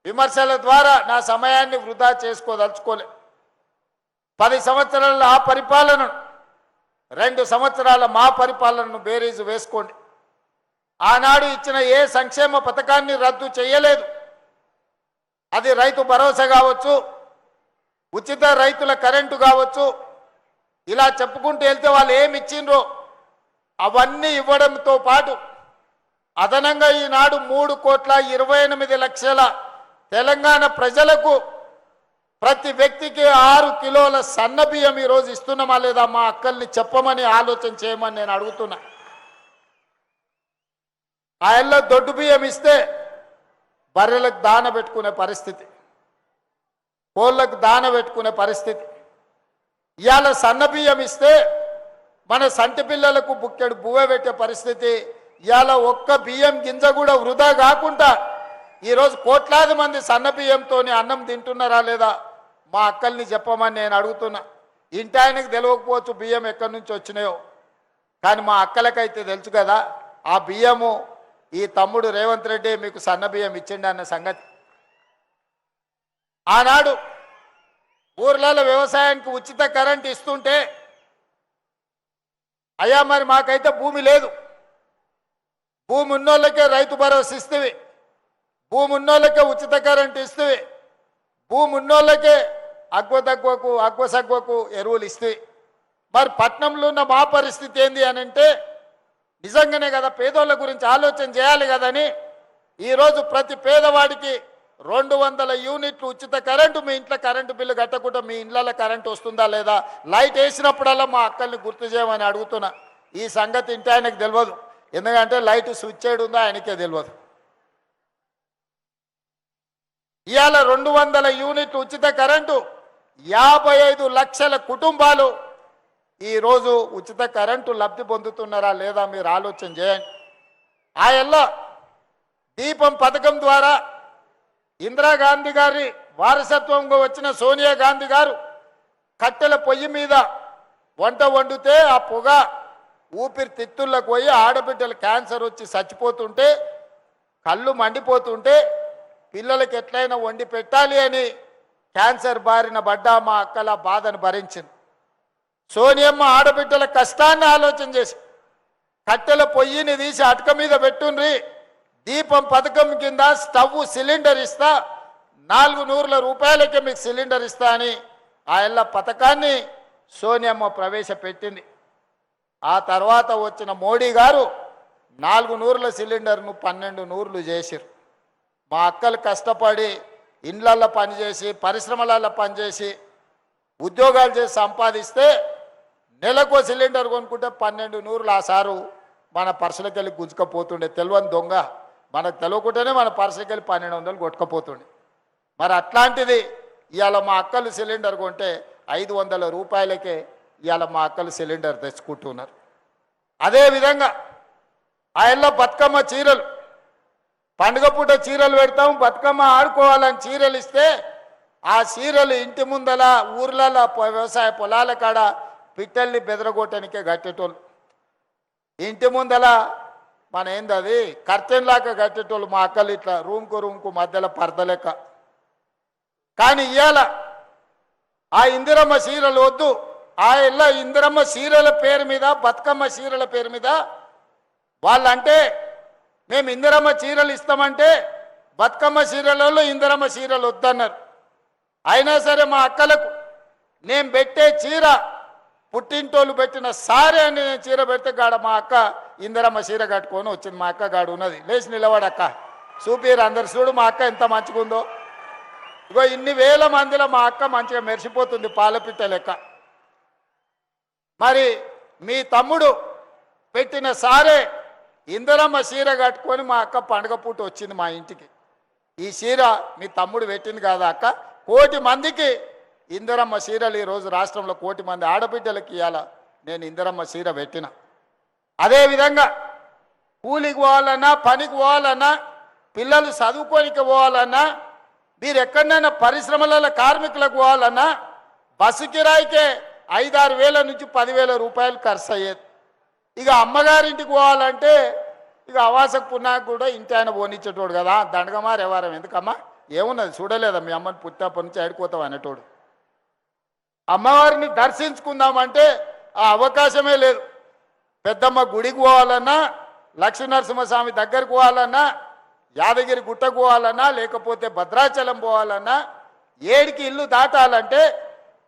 విమర్శల ద్వారా నా సమయాన్ని వృధా చేసుకోదలుచుకోలే. 10 సంవత్సరాల ఆ పరిపాలనను 2 సంవత్సరాల మా పరిపాలనను బేరీజు వేసుకోండి. ఆనాడు ఇచ్చిన ఏ సంక్షేమ పథకాన్ని రద్దు చేయలేదు. అది రైతు భరోసా కావచ్చు, ఉచిత రైతుల కరెంటు కావచ్చు, ఇలా చెప్పుకుంటూ వెళ్తే వాళ్ళు ఏమి ఇచ్చిండ్రో అవన్నీ ఇవ్వడంతో పాటు అదనంగా ఈనాడు 3,28,00,000 తెలంగాణ ప్రజలకు ప్రతి వ్యక్తికి 6 కిలోల సన్న బియ్యం ఈరోజు ఇస్తున్నామా లేదా మా అక్కల్ని చెప్పమని ఆలోచన చేయమని నేను అడుగుతున్నా. ఆయల్లో దొడ్డు బియ్యం ఇస్తే బర్రెలకు దాన పెట్టుకునే పరిస్థితి, కోళ్ళకు దాన పెట్టుకునే పరిస్థితి. ఇవాళ సన్న బియ్యం ఇస్తే మన సంటి పిల్లలకు బుక్కెడు బువ్వ పెట్టే పరిస్థితి. ఇవాళ ఒక్క బియ్యం గింజ కూడా వృధా కాకుండా ఈరోజు కోట్లాది మంది సన్న బియ్యంతో అన్నం తింటున్నారా లేదా మా అక్కల్ని చెప్పమని నేను అడుగుతున్నా. ఇంటి ఆయనకు తెలియకపోవచ్చు బియ్యం ఎక్కడి నుంచి వచ్చినాయో, కానీ మా అక్కలకైతే తెలుసు కదా ఆ బియ్యము ఈ తమ్ముడు రేవంత్ రెడ్డి మీకు సన్న బియ్యం ఇచ్చిండి అన్న సంగతి. ఆనాడు ఊర్లలో వ్యవసాయానికి ఉచిత కరెంట్ ఇస్తుంటే అయ్యా మరి మాకైతే భూమి లేదు, భూమి ఉన్నోళ్ళకే రైతు భరోసా ఇస్తేవి, భూమి ఉన్నోళ్ళకే ఉచిత కరెంట్ ఇస్తేవి, భూమి ఉన్నోళ్ళకే అగ్వ సగ్వకు ఎరువులు ఇస్తేవి. మరి పట్నంలో ఉన్న మా పరిస్థితి ఏంది అని అంటే నిజంగానే కదా పేదోళ్ళ గురించి ఆలోచన చేయాలి కదని ఈరోజు ప్రతి పేదవాడికి 200 యూనిట్లు ఉచిత కరెంటు, మీ ఇంట్లో కరెంటు బిల్లు కట్టకుండా మీ ఇళ్ళలో కరెంటు వస్తుందా లేదా, లైట్ వేసినప్పుడల్లా మా అక్కల్ని గుర్తు చేయమని అడుగుతున్నా. ఈ సంగతి ఇంటి ఆయనకు తెలియదు, ఎందుకంటే లైట్ స్విచ్ ఉందో ఆయనకే తెలియదు. ఇవాళ 200 యూనిట్లు ఉచిత కరెంటు, 55 లక్షల కుటుంబాలు ఈరోజు ఉచిత కరెంటు లబ్ధి పొందుతున్నారా లేదా మీరు ఆలోచన చేయండి. ఆ ఎల్ల దీపం పథకం ద్వారా ఇందిరాగాంధీ గారి వారసత్వంగా వచ్చిన సోనియా గాంధీ గారు కట్టెల పొయ్యి మీద వంట వండితే ఆ పొగ ఊపిరితిత్తుల్లోకి పోయి ఆడబిడ్డలు క్యాన్సర్ వచ్చి చచ్చిపోతుంటే, కళ్ళు మండిపోతుంటే పిల్లలకి ఎట్లయినా వండి పెట్టాలి అని క్యాన్సర్ బారిన పడ్డా మా అక్కల బాధను భరించింది. సోనియమ్మ ఆడబిడ్డల కష్టాన్ని ఆలోచన చేసి కట్టెల పొయ్యిని తీసి అటక మీద పెట్టుండ్రి, దీపం పథకం కింద స్టవ్ సిలిండర్ ఇస్తా, 400 రూపాయలకే మీకు సిలిండర్ ఇస్తా అని ఆ ఎల్ల పథకాన్ని సోనియమ్మ ప్రవేశపెట్టింది. ఆ తర్వాత వచ్చిన మోడీ గారు 400 సిలిండర్ను 1200 చేసిరు. మా అక్కలు కష్టపడి ఇండ్లల్లో పనిచేసి పరిశ్రమలలో పనిచేసి ఉద్యోగాలు చేసి సంపాదిస్తే నెలకు సిలిండర్ కొనుక్కుంటే 1200 ఆ సారు మన పర్సులకి వెళ్ళి గుంజుకపోతుండే. తెలియని దొంగ మనకు తెలియకుండానే మన పర్సులకి వెళ్ళి 1200 కొట్టుకపోతుండే. మరి అట్లాంటిది ఇవాళ మా అక్కలు సిలిండర్ కొంటే 500 రూపాయలకే ఇవాళ మా అక్కలు సిలిండర్ తెచ్చుకుంటున్నారు. అదేవిధంగా ఆయనలో బతుకమ్మ చీరలు, పండుగ పూట చీరలు పెడతాం, బతుకమ్మ ఆడుకోవాలని చీరలు ఇస్తే ఆ చీరలు ఇంటి ముందల ఊర్లలో వ్యవసాయ పొలాల కాడ పిట్టల్ని బెదరగొట్టడానికే కట్టేటోళ్ళు. ఇంటి ముందల మన ఏంది అది కర్టెన్ లాగా కట్టేటోళ్ళు మా అక్కలు ఇట్లా రూమ్కు మధ్యలో పరద లెక్క. కానీ ఇవాళ ఆ ఇందిరమ్మ చీరలు వద్దు, ఆ ఇళ్ళ ఇందిరమ్మ చీరల పేరు మీద బతుకమ్మ చీరల పేరు మీద వాళ్ళంటే మేము ఇందిరమ్మ చీరలు ఇస్తామంటే బతుకమ్మ చీరలలో ఇందిరమ్మ చీరలు వద్దన్నారు. అయినా సరే మా అక్కలకు నేను పెట్టే చీర పుట్టింటోళ్ళు పెట్టిన సారే అని నేను చీర పెడితే గాడ మా అక్క ఇందిరమ్మ చీర కట్టుకొని వచ్చింది. మా అక్క గాడు ఉన్నది, లేచి నిలబడక్క చూపిరు అందరు, చూడు మా అక్క ఎంత మంచిగా ఉందో. ఇగో ఇన్ని వేల మందిలో మా అక్క మంచిగా మెరిసిపోతుంది పాలపిట్ట లెక్క. మరి మీ తమ్ముడు పెట్టిన సారే ఇందిరమ్మ చీర కట్టుకొని మా అక్క పండుగ పూట వచ్చింది మా ఇంటికి. ఈ చీర మీ తమ్ముడు పెట్టింది కాదా అక్క? 1,00,000 మందికి ఇందిరమ్మ చీరలు ఈరోజు రాష్ట్రంలో 1,00,000 మంది ఆడబిడ్డలకి ఇవాళ నేను ఇందిరమ్మ చీర పెట్టిన. అదేవిధంగా కూలికి పోవాలన్నా, పనికి పోవాలన్నా, పిల్లలు చదువుకోనికి పోవాలన్నా, మీరు ఎక్కడైనా పరిశ్రమలలో కార్మికులకు పోవాలన్నా బస్సు కిరాయికే 5-6 వేల నుంచి 10,000 రూపాయలు ఖర్చు అయ్యేది. ఇక అమ్మగారింటికి పోవాలంటే ఇక అవాసకు పున్నాకు కూడా ఇంటి ఆయన పోనిచ్చేటోడు కదా, దండగమారు ఎవరం ఎందుకమ్మా ఏమున్నది చూడలేదా మీ అమ్మని పుట్టినప్పటి నుంచి ఆడుకోతావు అనేటోడు. అమ్మవారిని దర్శించుకుందామంటే ఆ అవకాశమే లేదు. పెద్దమ్మ గుడికి పోవాలన్నా, లక్ష్మీనరసింహస్వామి దగ్గరికి పోవాలన్నా, యాదగిరి గుట్టకు పోవాలన్నా, లేకపోతే భద్రాచలం పోవాలన్నా, ఏడికి ఇల్లు దాటాలంటే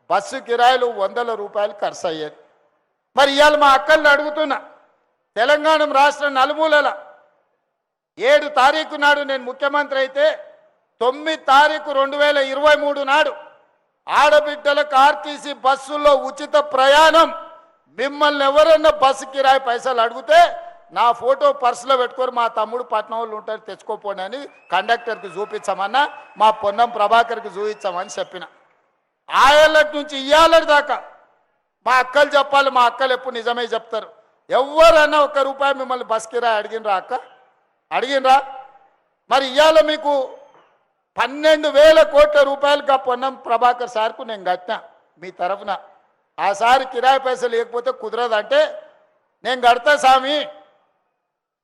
బస్సు కిరాయిలు 100 రూపాయలు ఖర్చు అయ్యేది. మరి ఇవాళ మా అక్కల్ని అడుగుతున్నా, తెలంగాణ రాష్ట్రం నలుమూలల 7 తారీఖు నాడు నేను ముఖ్యమంత్రి అయితే 9 తారీఖు 2023 నాడు ఆడబిడ్డలకు ఆర్టీసీ బస్సుల్లో ఉచిత ప్రయాణం. మిమ్మల్ని ఎవరన్నా బస్సు కిరాయి పైసలు అడిగితే నా ఫోటో పర్సులో పెట్టుకొని మా తమ్ముడు పట్నం వాళ్ళు ఉంటారు తెచ్చుకోపోండి అని కండక్టర్కి చూపించామన్నా, మా పొన్నం ప్రభాకర్కి చూపించామని చెప్పిన. ఆయేళ్ళటి నుంచి ఇయ్యాలటి దాకా మా అక్కలు చెప్పాలి. మా అక్కలు ఎప్పుడు నిజమే చెప్తారు. ఎవరన్నా 1 రూపాయి మిమ్మల్ని బస్ కిరాయి అడిగినరా అక్క? అడిగినరా? మరి ఇవాళ మీకు 12,000 కోట్ల రూపాయలుగా పొన్నం ప్రభాకర్ సార్కు నేను కట్టినా మీ తరఫున. ఆ సారి కిరాయి పైసలు లేకపోతే కుదరదంటే నేను కడతా స్వామి,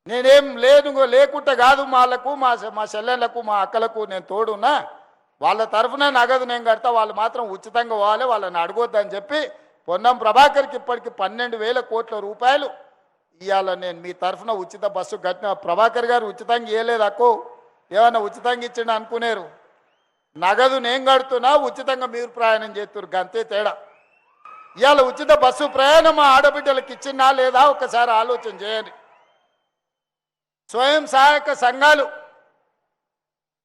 నేనేం లేకుంటే కాదు, వాళ్ళకు మా చెల్లెళ్ళకు మా అక్కలకు నేను తోడున్నా, వాళ్ళ తరఫున నగదు నేను కడతా, వాళ్ళు మాత్రం ఉచితంగా పోవాలి, వాళ్ళని అడగొద్దని చెప్పి పొన్నం ప్రభాకర్కి ఇప్పటికి 12,000 కోట్ల రూపాయలు ఇవాళ నేను మీ తరఫున ఉచిత బస్సు కట్టిన. ప్రభాకర్ గారు ఉచితంగా ఇవ్వలేదు అక్కో, ఏమన్నా ఉచితంగా ఇచ్చిండు అనుకునేరు. నగదు నేను కడుతున్నా, ఉచితంగా మీరు ప్రయాణం చేస్తున్నారు, గంతే తేడా. ఇవాళ ఉచిత బస్సు ప్రయాణం మా ఆడబిడ్డలకు ఇచ్చినా లేదా ఒకసారి ఆలోచన చేయండి. స్వయం సహాయక సంఘాలు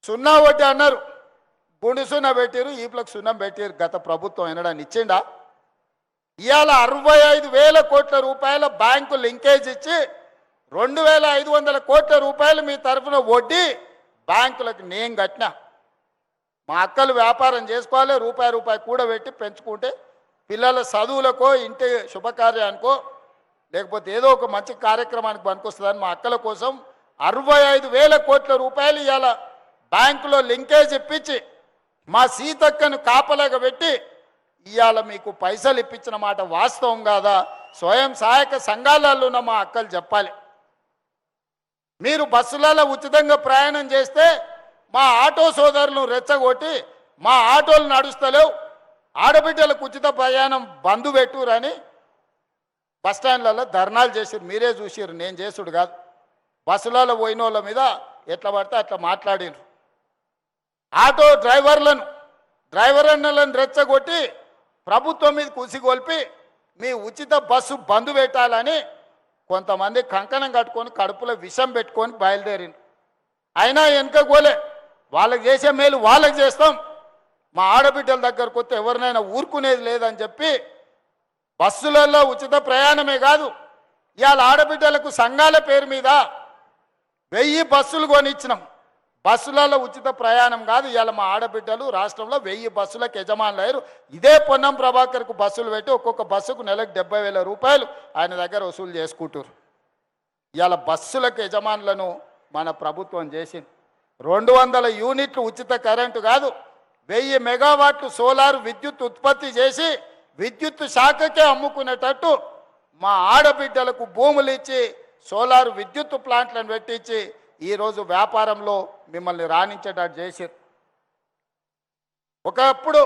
0 వడ్డీ అన్నారు, గుండు సున్నా పెట్టారు, ఈపులకు సున్నం పెట్టారు. గత ప్రభుత్వం ఎనడాన్ని ఇచ్చిండా? ఇవాళ 65,000 కోట్ల రూపాయల బ్యాంకు లింకేజ్ ఇచ్చి 2,500 కోట్ల రూపాయలు మీ తరఫున వడ్డీ బ్యాంకులకు నేను కట్టినా. మా అక్కలు వ్యాపారం చేసుకోవాలి, రూపాయి కూడబెట్టి పెంచుకుంటే పిల్లల చదువులకో, ఇంటి శుభకార్యానికో, లేకపోతే ఏదో ఒక మంచి కార్యక్రమానికి పనికొస్తుందని మా అక్కల కోసం 65,000 కోట్ల రూపాయలు ఇవాళ బ్యాంకులో లింకేజ్ ఇప్పించి మా సీతక్కను కాపలాగా పెట్టి ఇవాళ మీకు పైసలు ఇప్పించిన మాట వాస్తవం కాదా? స్వయం సహాయక సంఘాలలో ఉన్న మా అక్కలు చెప్పాలి. మీరు బస్సులలో ఉచితంగా ప్రయాణం చేస్తే మా ఆటో సోదరులను రెచ్చగొట్టి మా ఆటోలు నడుస్తలేవు, ఆడబిడ్డలకు ఉచిత ప్రయాణం బంధు పెట్టురని బస్టాండ్లలో ధర్నాలు చేసిరు. మీరే చూసిరు, నేను చేసుడు కాదు. బస్సులలో పోయిన వాళ్ళ మీద ఎట్లా పడితే అట్లా మాట్లాడిరు. ఆటో డ్రైవర్లను రెచ్చగొట్టి ప్రభుత్వం మీద కుసిగొల్పి మీ ఉచిత బస్సు బంధు పెట్టాలని కొంతమంది కంకణం కట్టుకొని కడుపులో విషం పెట్టుకొని బయలుదేరింది. అయినా వెనుకపోలే, వాళ్ళకి చేసే మేలు వాళ్ళకి చేస్తాం, మా ఆడబిడ్డల దగ్గరకు వస్తే ఎవరినైనా ఊరుకునేది లేదని చెప్పి బస్సులలో ఉచిత ప్రయాణమే కాదు, ఇవాళ ఆడబిడ్డలకు సంఘాల పేరు మీద 1000 బస్సులు కొనిచ్చినాం. బస్సులలో ఉచిత ప్రయాణం కాదు, ఇవాళ మా ఆడబిడ్డలు రాష్ట్రంలో 1000 బస్సులకు యజమానులు అయ్యారు. ఇదే పొన్నం ప్రభాకర్కు బస్సులు పెట్టి ఒక్కొక్క బస్సుకు నెలకు 70,000 రూపాయలు ఆయన దగ్గర వసూలు చేసుకుంటారు. ఇవాళ బస్సులకు యజమానులను మన ప్రభుత్వం చేసింది. 200 యూనిట్లు ఉచిత కరెంటు కాదు, 1000 మెగావాట్లు సోలార్ విద్యుత్ ఉత్పత్తి చేసి విద్యుత్ శాఖకే అమ్ముకునేటట్టు మా ఆడబిడ్డలకు భూములు ఇచ్చి సోలార్ విద్యుత్ ప్లాంట్లను పెట్టించి ఈరోజు వ్యాపారంలో మిమ్మల్ని రాణించేటట్టు చేశారు. ఒకప్పుడు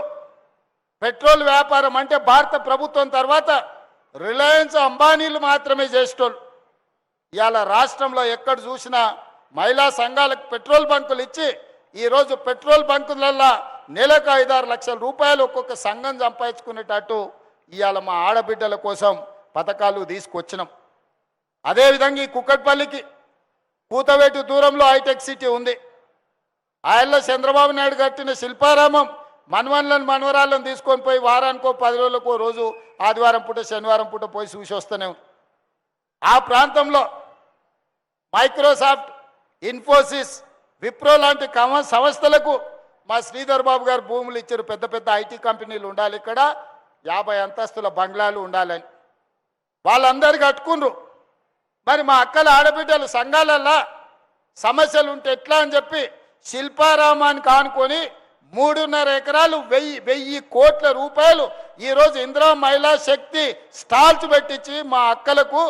పెట్రోల్ వ్యాపారం అంటే భారత ప్రభుత్వం తర్వాత రిలయన్స్, అంబానీలు మాత్రమే చేసేటోళ్ళు. ఇవాళ రాష్ట్రంలో ఎక్కడ చూసినా మహిళా సంఘాలకు పెట్రోల్ బంకులు ఇచ్చి ఈరోజు పెట్రోల్ బంకులల్లో నెలకు 5-6 లక్షల రూపాయలు ఒక్కొక్క సంఘం సంపాదించుకునేటట్టు ఇవాళ మా ఆడబిడ్డల కోసం పథకాలు తీసుకొచ్చినాం. అదేవిధంగా ఈ కుక్కట్పల్లికి కూతవేటు దూరంలో హైటెక్ సిటీ ఉంది. ఆయనలో చంద్రబాబు నాయుడు కట్టిన శిల్పారామం మనవరాలను తీసుకొని పోయి వారానికో 10 రోజులకో రోజు ఆదివారం పూట శనివారం పూట పోయి చూసి వస్తూనే ఉంది. ఆ ప్రాంతంలో మైక్రోసాఫ్ట్, ఇన్ఫోసిస్, విప్రో లాంటి సంస్థలకు మా శ్రీధర్ బాబు గారు భూములు ఇచ్చారు. పెద్ద పెద్ద ఐటీ కంపెనీలు ఉండాలి, ఇక్కడ 50 అంతస్తుల బంగ్లాలు ఉండాలని వాళ్ళందరూ కట్టుకుండ్రు. మరి మా అక్కల ఆడబిడ్డలు సంఘాలల్లో సమస్యలు ఉంటే ఎట్లా అని చెప్పి శిల్పారామానికి ఆనుకొని 3.5 ఎకరాలు 1000 కోట్ల రూపాయలు ఈరోజు ఇందిరా మహిళా శక్తి స్టాల్స్ పెట్టించి మా అక్కలకు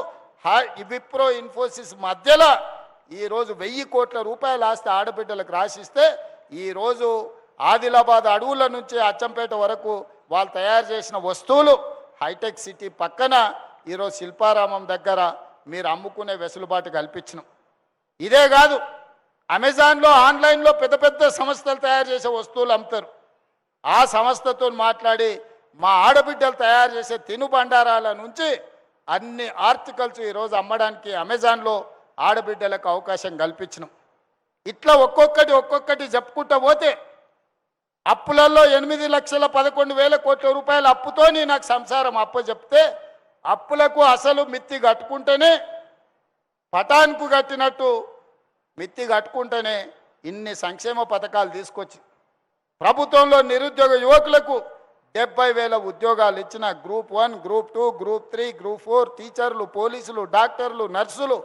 విప్రో, ఇన్ఫోసిస్ మధ్యలో ఈరోజు 1000 కోట్ల రూపాయలు ఆస్తి ఆడబిడ్డలకు రాసిస్తే ఈరోజు ఆదిలాబాద్ అడవుల నుంచి అచ్చంపేట వరకు వాళ్ళు తయారు చేసిన వస్తువులు హైటెక్ సిటీ పక్కన ఈరోజు శిల్పారామం దగ్గర మీరు అమ్ముకునే వెసులుబాటు కల్పించినాం. ఇదే కాదు, అమెజాన్లో ఆన్లైన్లో పెద్ద పెద్ద సంస్థలు తయారు చేసే వస్తువులు అమ్ముతారు. ఆ సంస్థతో మాట్లాడి మా ఆడబిడ్డలు తయారు చేసే తినుబండారాల నుంచి అన్ని ఆర్టికల్స్ ఈరోజు అమ్మడానికి అమెజాన్లో ఆడబిడ్డలకు అవకాశం కల్పించినాం. ఇట్లా ఒక్కొక్కటి చెప్పుకుంటూ పోతే అప్పులలో 8,11,000 కోట్ల రూపాయల అప్పుతోని నాకు సంసారం చెప్తే అప్పులకు అసలు మిత్తి కట్టుకుంటేనే పటాన్కు కట్టినట్టు మిత్తి కట్టుకుంటేనే ఇన్ని సంక్షేమ పథకాలు తీసుకొచ్చి ప్రభుత్వంలో నిరుద్యోగ యువకులకు 70,000 ఉద్యోగాలు ఇచ్చిన గ్రూప్ 1, గ్రూప్ 2, గ్రూప్ 3, గ్రూప్ 4 టీచర్లు, పోలీసులు, డాక్టర్లు, నర్సులు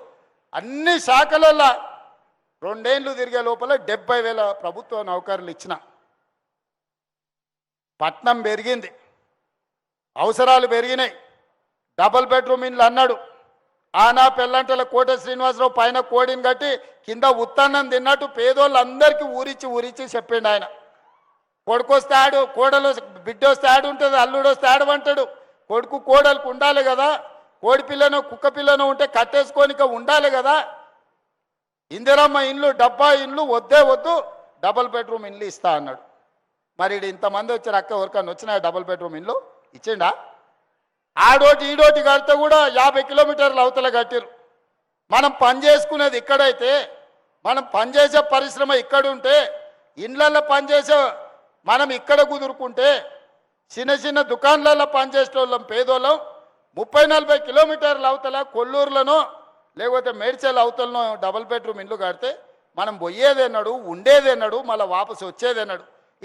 అన్ని శాఖలలో 2 ఏళ్ళు తిరిగే లోపల 70,000 ప్రభుత్వ నౌకర్లు ఇచ్చిన. పట్నం పెరిగింది, అవసరాలు పెరిగినాయి. డబుల్ బెడ్రూమ్ ఇండ్లు అన్నాడు. ఆనా పెళ్ళంటల కోట శ్రీనివాసరావు పైన కోడిని కట్టి కింద ఉత్తన్నం తిన్నట్టు పేదోళ్ళందరికీ ఊరిచ్చి చెప్పిండు ఆయన. కొడుకొస్తే ఆడు, కోడలు బిడ్డ వస్తే ఆడు ఉంటుంది, అల్లుడు వస్తే ఆడమంటాడు. కొడుకు కోడలకు ఉండాలి కదా, కోడి పిల్లను కుక్క పిల్లను ఉంటే కట్టేసుకోనిక ఉండాలి కదా. ఇందిరమ్మ ఇండ్లు, డబ్బా ఇండ్లు వద్దు, డబుల్ బెడ్రూమ్ ఇండ్లు ఇస్తా అన్నాడు. మరి ఇంతమంది వచ్చారు, అక్క ఎవరికన్నా వచ్చినాయి డబుల్ బెడ్రూమ్ ఇండ్లు ఇచ్చిండా? ఆడోటి ఈడోటి కడితే కూడా 50 కిలోమీటర్లు అవతల కట్టిరు. మనం పని చేసుకునేది ఇక్కడైతే, మనం పనిచేసే పరిశ్రమ ఇక్కడ ఉంటే, ఇండ్లల్లో పనిచేసే మనం ఇక్కడ కుదురుకుంటే, చిన్న దుకాణాలలో పనిచేసే వాళ్ళం పేదోళ్ళం 30-40 కిలోమీటర్ల అవతల కొల్లూరులోనో లేకపోతే మేడ్చల్ అవతలనో డబుల్ బెడ్రూమ్ ఇండ్లు కడితే మనం పోయేదేనాడు, ఉండేదేనాడు, మళ్ళీ వాపసు వచ్చేదేనాడు.